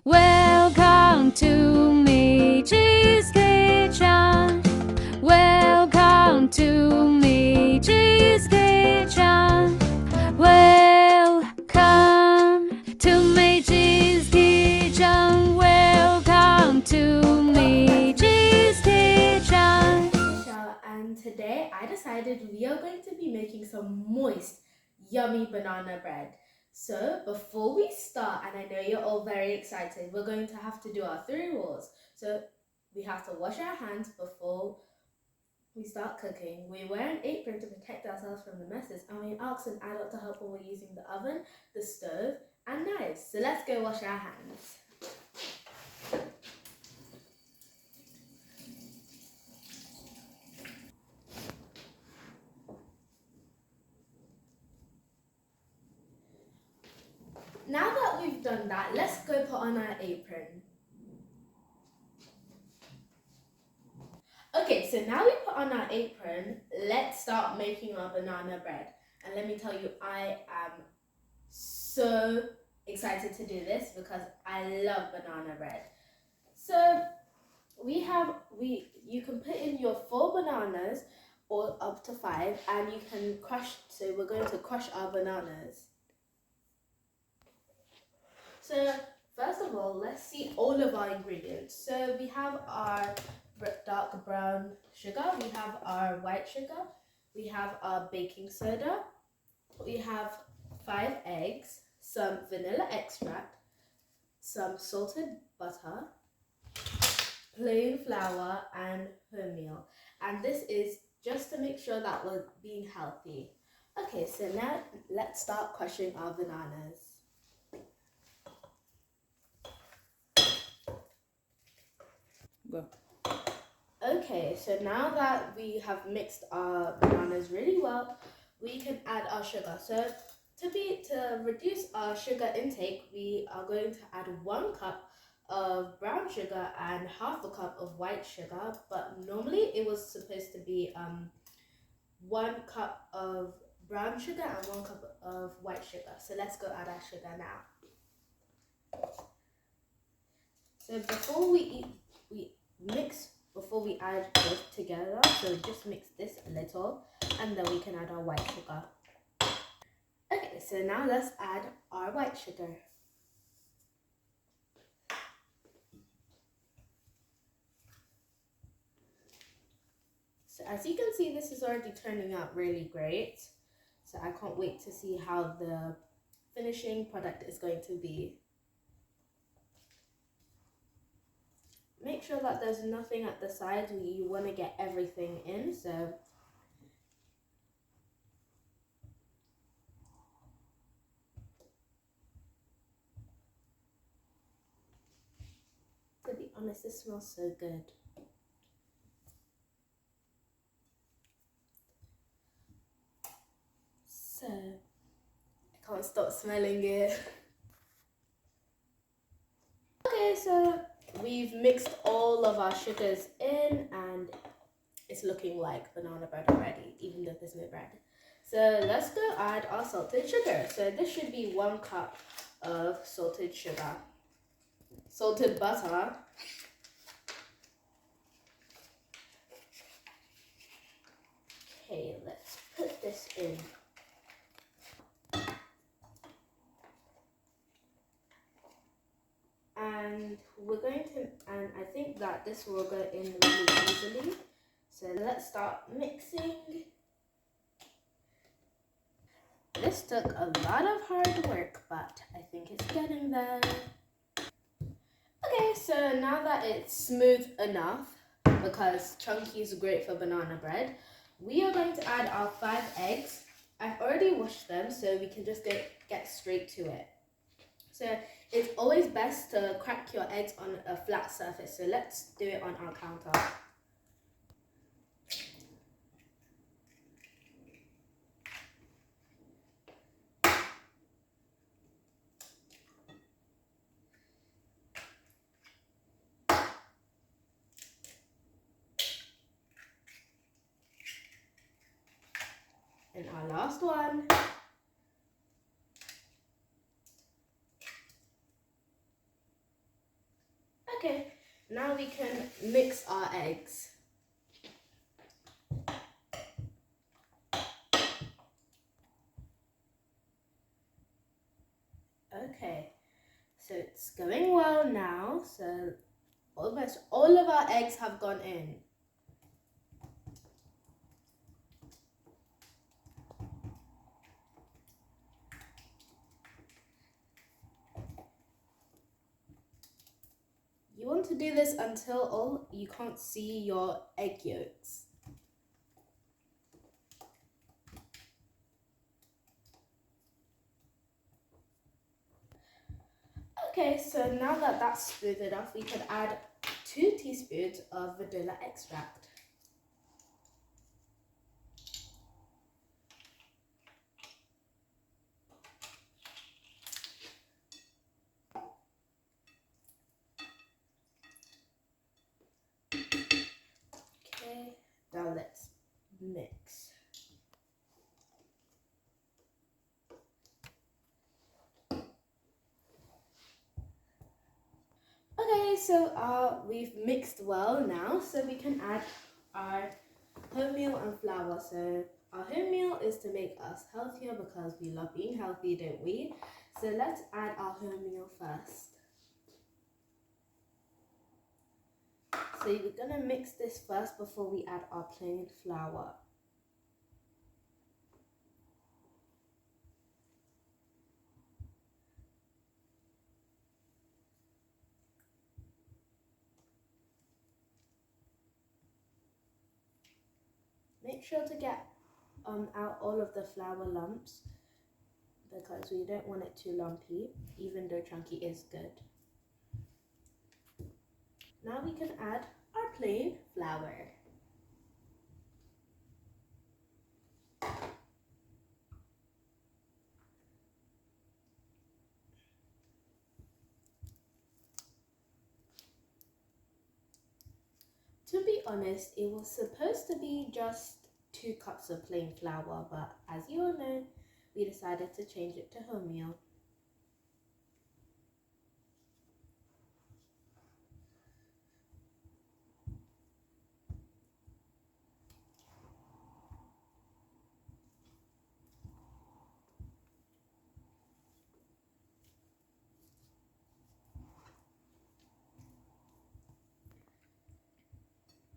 Welcome to Miji's Kitchen. Welcome to Miji's Kitchen. Welcome to Miji's Kitchen. Welcome to Miji's Kitchen. And today I decided we are going to be making some moist, yummy banana bread. So before we start, and I know you're all very excited, we're going to have to do our 3 rules. So we have to wash our hands before we start cooking. We wear an apron to protect ourselves from the messes, and we ask an adult to help when we're using the oven, the stove, and knives. So let's go wash our hands. Now that we've done that, let's go put on our apron. Okay, so now we put on our apron, let's start making our banana bread. And let me tell you, I am so excited to do this because I love banana bread. So you can put in your 4 bananas or up to 5, and you can crush, so we're going to crush our bananas. So first of all, let's see all of our ingredients. So we have our dark brown sugar, we have our white sugar, we have our baking soda, we have 5 eggs, some vanilla extract, some salted butter, plain flour, and wholemeal. And this is just to make sure that we're being healthy. Okay, so now let's start crushing our bananas. Go. Okay, so now that we have mixed our bananas really well, we can add our sugar. So to reduce our sugar intake, we are going to add 1 cup of brown sugar and half a cup of white sugar. But normally it was supposed to be 1 cup of brown sugar and 1 cup of white sugar. So let's go add our sugar now. So we mix before we add this together. So just mix this a little, and then we can add our white sugar. Okay, so now let's add our white sugar. So as you can see, this is already turning out really great. So I can't wait to see how the finishing product is going to be. Make sure that there's nothing at the sides. You want to get everything in. So to be honest, this smells so good. So I can't stop smelling it. Okay, so we've mixed all of our sugars in, and it's looking like banana bread already, even though there's no bread. So let's go add our salted sugar. So this should be 1 cup of salted sugar. Salted butter. Okay, let's put this in. And I think that this will go in really easily. So let's start mixing. This took a lot of hard work, but I think it's getting there. Okay, so now that it's smooth enough, because chunky is great for banana bread, we are going to add our 5 eggs. I've already washed them, so we can just get straight to it. So it's always best to crack your eggs on a flat surface. So let's do it on our counter. And our last one. Okay, now we can mix our eggs. Okay, so it's going well now. So almost all of our eggs have gone in. You want to do this until you can't see your egg yolks. Okay, so now that that's smooth enough, we can add 2 teaspoons of vanilla extract. Okay, now let's mix. Okay, so we've mixed well now, so we can add our wholemeal and flour. So our wholemeal is to make us healthier because we love being healthy, don't we? So let's add our wholemeal first. So you're gonna mix this first before we add our plain flour. Make sure to get out all of the flour lumps because we don't want it too lumpy, even though chunky is good. Now we can add our plain flour. To be honest, it was supposed to be just 2 cups of plain flour, but as you all know, we decided to change it to wholemeal.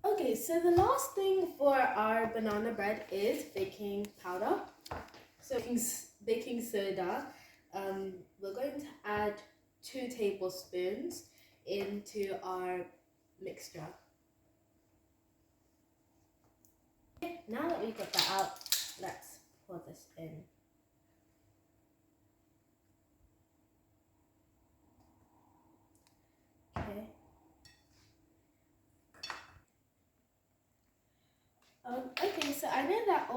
Okay, so the last thing for our banana bread is baking powder. So baking soda, we're going to add 2 tablespoons into our mixture. Okay, now that we've got that out, let's pour this in. Okay. Okay, so I know that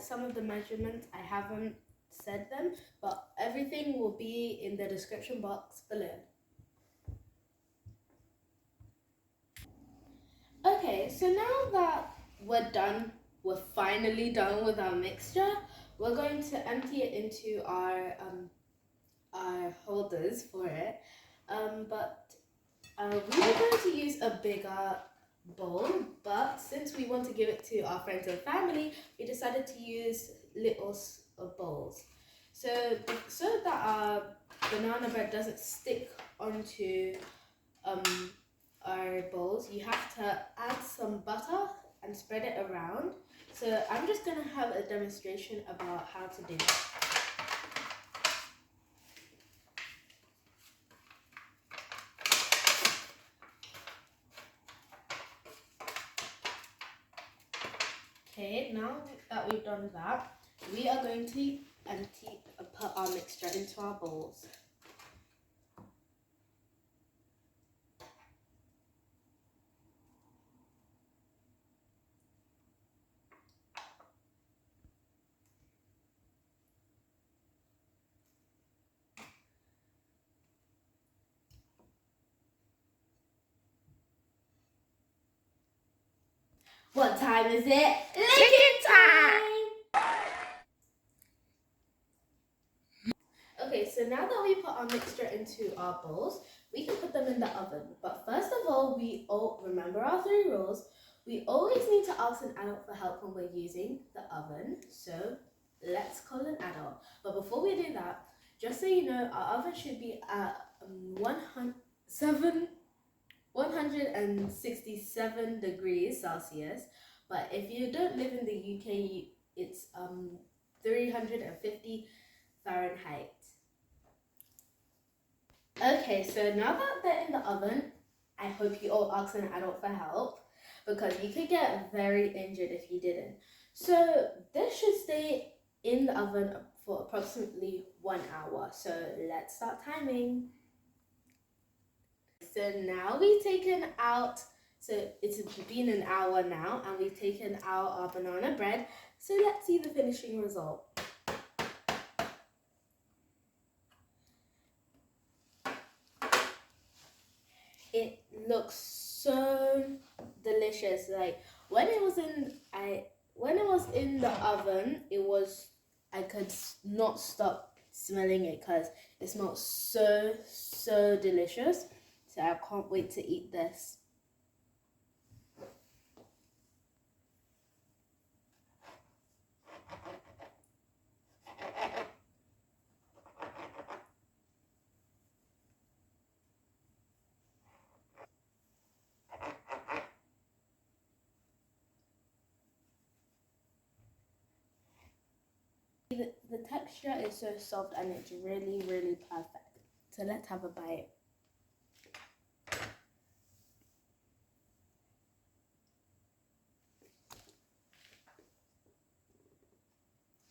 some of the measurements I haven't said them, but everything will be in the description box below. Okay, so now that we're finally done with our mixture, we're going to empty it into our holders for it. But we were going to use a bigger bowl, but since we want to give it to our friends and family, we decided to use little bowls. So that our banana bread doesn't stick onto our bowls, you have to add some butter and spread it around. So I'm just going to have a demonstration about how to do it. Okay, now that we've done that, we are going to put our mixture into our bowls. What time is it? Licking time! Okay, so so now that we put our mixture into our bowls, we can put them in the oven. But first of all, we all remember our 3 rules. We always need to ask an adult for help when we're using the oven. So let's call an adult. But before we do that, just so you know, our oven should be at 167 degrees Celsius. But if you don't live in the UK, it's 350 Fahrenheit. Okay, so now that they're in the oven, I hope you all ask an adult for help, because you could get very injured if you didn't. So this should stay in the oven for approximately 1 hour. So let's start timing. So now we've taken out, so it's been an hour now, and we've taken out our banana bread. So let's see the finishing result. It looks so delicious. Like when it was in the oven, I could not stop smelling it because it smells so delicious. So I can't wait to eat this. The texture is so soft and it's really perfect. So let's have a bite.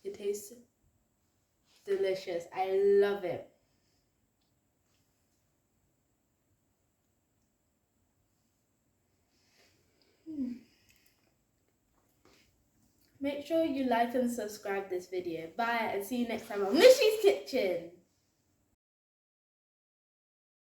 It tastes delicious. I love it. Make sure you like and subscribe this video. Bye, and see you next time on Mishy's Kitchen.